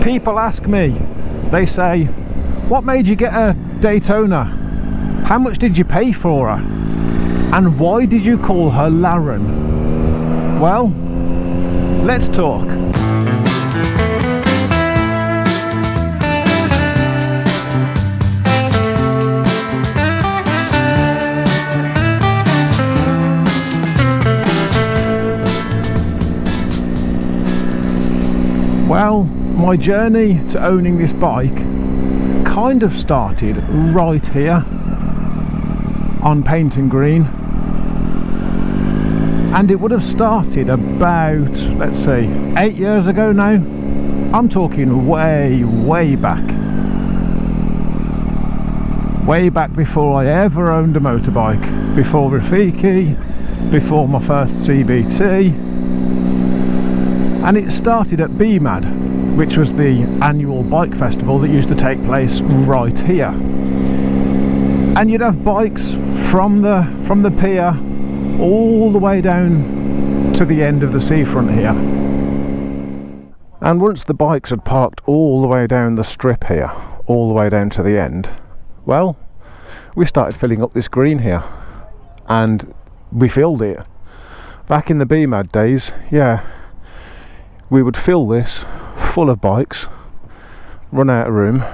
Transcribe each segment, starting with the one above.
People ask me, they say, what made you get a Daytona? How much did you pay for her? And why did you call her Laren? Well, let's talk. Well, my journey to owning this bike kind of started right here on Paint and Green, and it would have started about, let's see, 8 years ago now. I'm talking way back before I ever owned a motorbike, before Rafiki, before my first CBT. And it started at BMAD, which was the annual bike festival that used to take place right here. And you'd have bikes from the pier all the way down to the end of the seafront here. And once the bikes had parked all the way down the strip here, all the way down to the end, well, we started filling up this green here, and we filled it. Back in the BMAD days, yeah, we would fill this full of bikes, run out of room,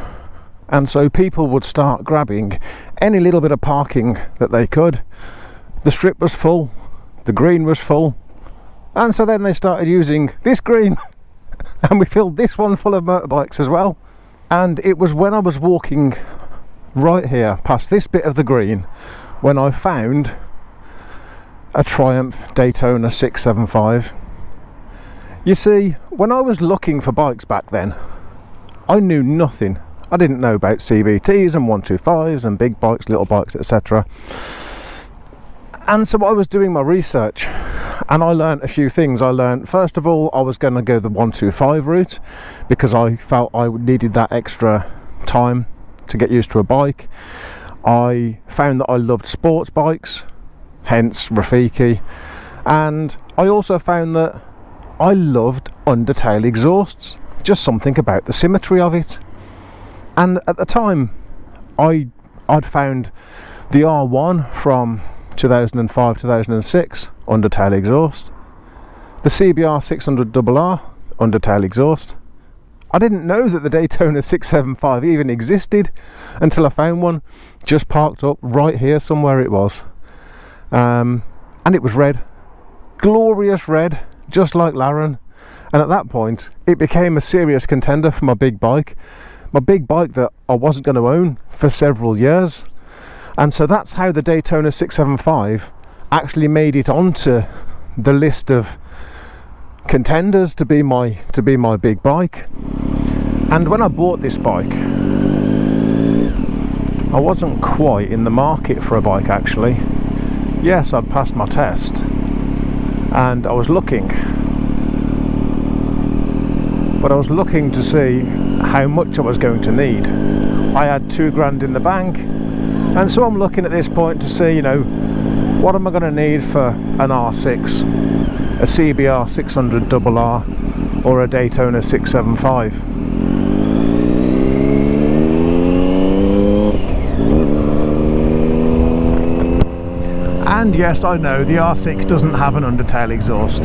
and so people would start grabbing any little bit of parking that they could. The strip was full, the green was full, and so then they started using this green and we filled this one full of motorbikes as well. And it was when I was walking right here past this bit of the green when I found a Triumph Daytona 675. You see, when I was looking for bikes back then, I knew nothing. I didn't know about CBTs and 125s and big bikes, little bikes, etc. And so I was doing my research and I learned a few things. I learned, first of all, I was going to go the 125 route because I felt I needed that extra time to get used to a bike. I found that I loved sports bikes, hence Rafiki, and I also found that I loved undertail exhausts, just something about the symmetry of it. And at the time I'd found the R1 from 2005-2006 undertail exhaust, the CBR 600RR undertail exhaust. I didn't know that the Daytona 675 even existed until I found one just parked up right here somewhere. It was and it was red, glorious red, just like Laren. And at that point it became a serious contender for my big bike that I wasn't going to own for several years. And so that's how the Daytona 675 actually made it onto the list of contenders to be my big bike. And when I bought this bike, I wasn't quite in the market for a bike actually. Yes, I'd passed my test and I was looking, but I was looking to see how much I was going to need. I had $2,000 in the bank, and so I'm looking at this point to see, you know, what am I going to need for an R6, a CBR 600RR or a Daytona 675. And yes, I know the R6 doesn't have an undertail exhaust,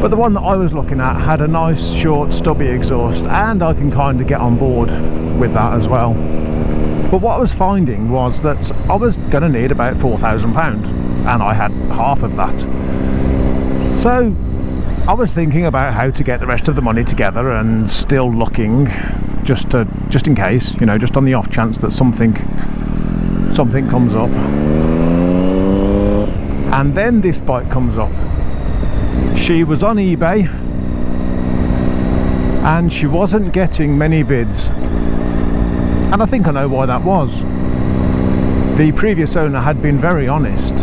but the one that I was looking at had a nice short stubby exhaust, and I can kind of get on board with that as well. But what I was finding was that I was going to need about £4,000, and I had half of that. So I was thinking about how to get the rest of the money together, and still looking just in case, you know, just on the off chance that something comes up. And then this bike comes up. She was on eBay and she wasn't getting many bids, and I think I know why that was. The previous owner had been very honest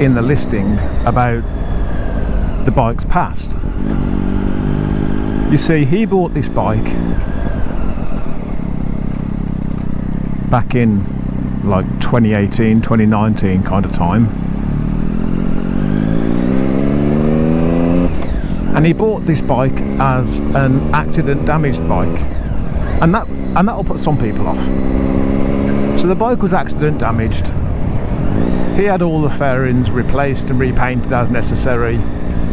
in the listing about the bike's past. You see, he bought this bike back in like 2018, 2019 kind of time. And he bought this bike as an accident damaged bike. and that'll put some people off. So the bike was accident damaged. He had all the fairings replaced and repainted as necessary,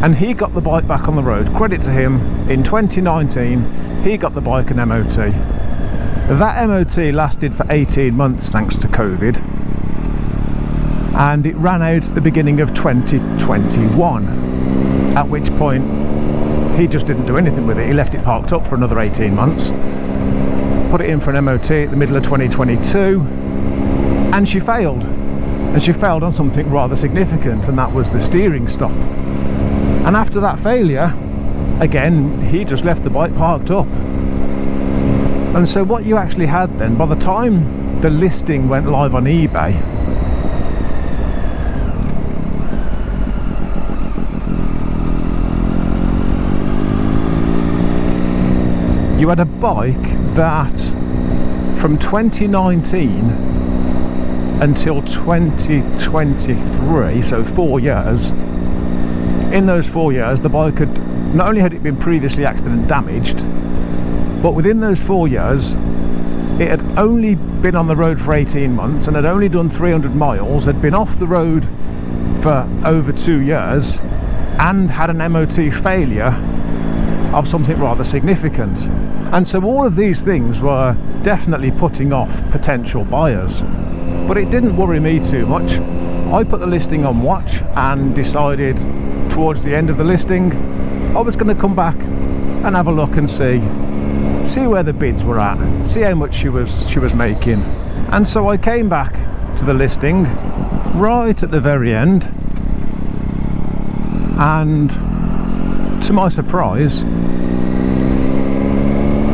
and he got the bike back on the road. Credit to him, in 2019 he got the bike an MOT. That MOT lasted for 18 months thanks to COVID, and it ran out at the beginning of 2021, at which point he just didn't do anything with it. He left it parked up for another 18 months, put it in for an MOT at the middle of 2022, and she failed. And she failed on something rather significant, and that was the steering stop. And after that failure, again, he just left the bike parked up. And so what you actually had then, by the time the listing went live on eBay, you had a bike that from 2019 until 2023, so 4 years, in those 4 years the bike had, not only had it been previously accident damaged, but within those 4 years it had only been on the road for 18 months and had only done 300 miles, had been off the road for over 2 years, and had an MOT failure of something rather significant. And so all of these things were definitely putting off potential buyers. But it didn't worry me too much. I put the listing on watch and decided towards the end of the listing I was going to come back and have a look and see where the bids were at, see how much she was making. And so I came back to the listing right at the very end, and to my surprise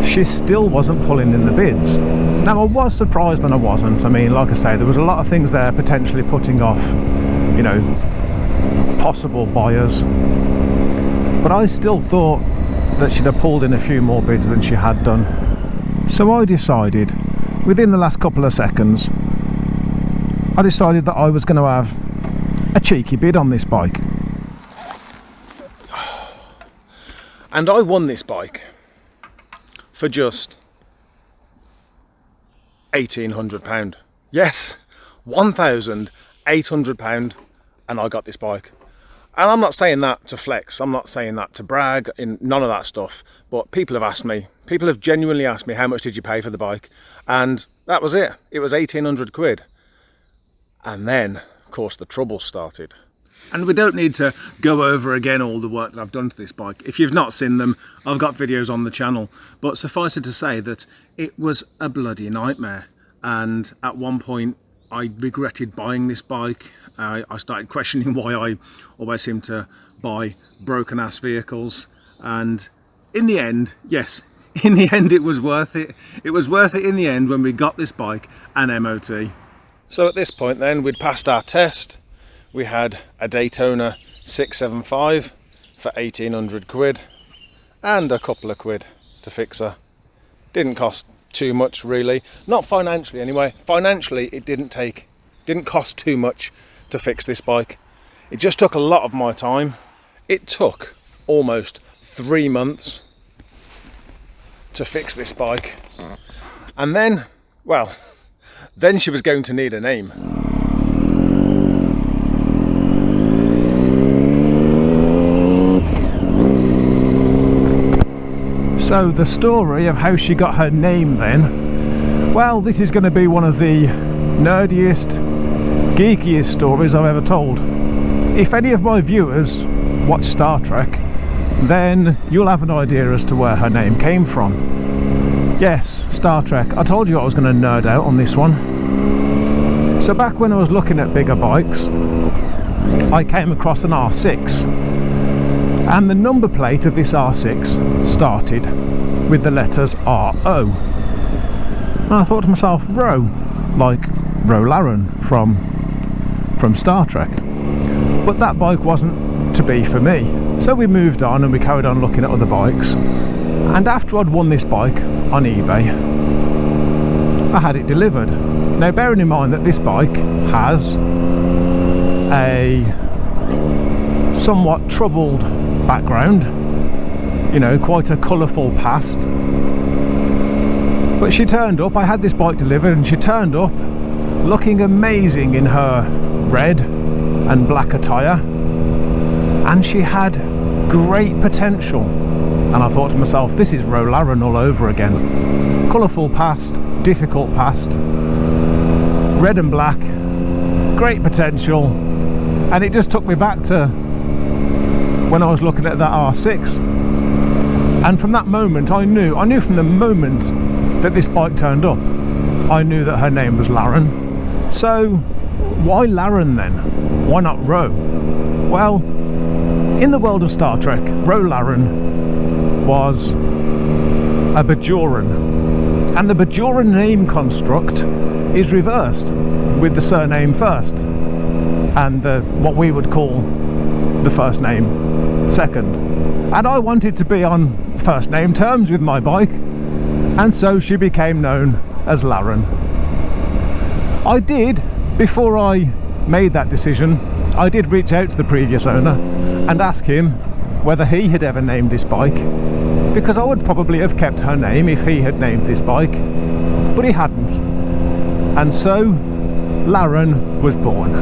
she still wasn't pulling in the bids. Now I was surprised and I wasn't. I mean, like I say, there was a lot of things there potentially putting off, you know, possible buyers, but I still thought that she'd have pulled in a few more bids than she had done. So I decided, within the last couple of seconds, I decided that I was going to have a cheeky bid on this bike. And I won this bike for just £1,800. Yes, £1,800, and I got this bike. And I'm not saying that to flex, I'm not saying that to brag, in none of that stuff, but people have asked me, people have genuinely asked me, how much did you pay for the bike? And that was it. It was 1,800 quid. And then, of course, the trouble started. And we don't need to go over again all the work that I've done to this bike. If you've not seen them, I've got videos on the channel. But suffice it to say that it was a bloody nightmare. And at one point, I regretted buying this bike. I started questioning why I always seem to buy broken ass vehicles. And in the end, yes, in the end it was worth it. It was worth it in the end when we got this bike and MOT. So at this point then, we'd passed our test. We had a Daytona 675 for 1,800 quid and a couple of quid to fix her. Didn't cost too much really, not financially anyway. Financially it didn't cost too much to fix this bike. It just took a lot of my time. It took almost 3 months to fix this bike, and then, well, then she was going to need a name. So the story of how she got her name then, well, this is going to be one of the nerdiest, geekiest stories I've ever told. If any of my viewers watch Star Trek, then you'll have an idea as to where her name came from. Yes, Star Trek. I told you I was going to nerd out on this one. So back when I was looking at bigger bikes, I came across an R6. And the number plate of this R6 started with the letters RO. And I thought to myself, Ro, like Laren from Star Trek. But that bike wasn't to be for me. So we moved on and we carried on looking at other bikes. And after I'd won this bike on eBay, I had it delivered. Now bearing in mind that this bike has a somewhat troubled background, you know, quite a colourful past. But she turned up. I had this bike delivered and she turned up looking amazing in her red and black attire, and she had great potential. And I thought to myself, this is Laren all over again. Colourful past, difficult past, red and black, great potential. And it just took me back to when I was looking at that R6. And from that moment I knew from the moment that this bike turned up, I knew that her name was Laren. So why Laren then? Why not Ro? Well, in the world of Star Trek, Laren was a Bajoran, and the Bajoran name construct is reversed with the surname first and what we would call the first name second. And I wanted to be on first name terms with my bike, and so she became known as Laren. I did, before I made that decision, I did reach out to the previous owner and ask him whether he had ever named this bike, because I would probably have kept her name if he had named this bike, but he hadn't. And so Laren was born.